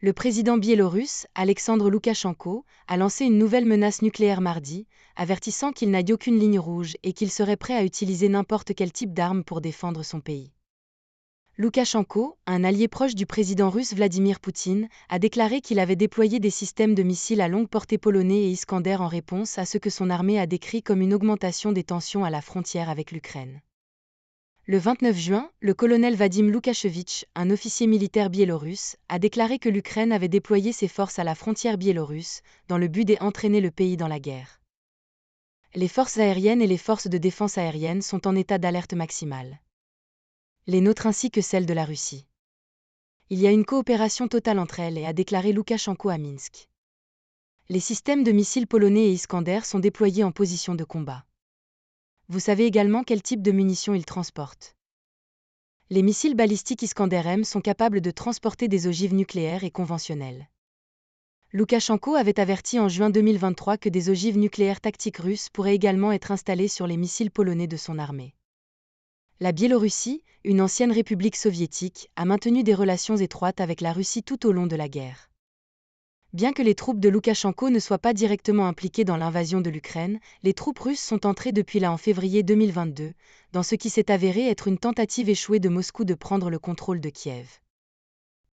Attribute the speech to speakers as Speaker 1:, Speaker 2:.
Speaker 1: Le président biélorusse, Alexandre Loukachenko, a lancé une nouvelle menace nucléaire mardi, avertissant qu'il n'a aucune ligne rouge et qu'il serait prêt à utiliser n'importe quel type d'arme pour défendre son pays. Loukachenko, un allié proche du président russe Vladimir Poutine, a déclaré qu'il avait déployé des systèmes de missiles à longue portée polonais et Iskander en réponse à ce que son armée a décrit comme une augmentation des tensions à la frontière avec l'Ukraine. Le 29 juin, le colonel Vadim Loukachevitch, un officier militaire biélorusse, a déclaré que l'Ukraine avait déployé ses forces à la frontière biélorusse, dans le but d'entraîner le pays dans la guerre. Les forces aériennes et les forces de défense aérienne sont en état d'alerte maximale. Les nôtres ainsi que celles de la Russie. Il y a une coopération totale entre elles, a déclaré Loukachenko à Minsk. Les systèmes de missiles polonais et Iskander sont déployés en position de combat. Vous savez également quel type de munitions ils transportent. Les missiles balistiques Iskander-M sont capables de transporter des ogives nucléaires et conventionnelles. Loukachenko avait averti en juin 2023 que des ogives nucléaires tactiques russes pourraient également être installées sur les missiles polonais de son armée. La Biélorussie, une ancienne république soviétique, a maintenu des relations étroites avec la Russie tout au long de la guerre. Bien que les troupes de Loukachenko ne soient pas directement impliquées dans l'invasion de l'Ukraine, les troupes russes sont entrées depuis là en février 2022, dans ce qui s'est avéré être une tentative échouée de Moscou de prendre le contrôle de Kiev.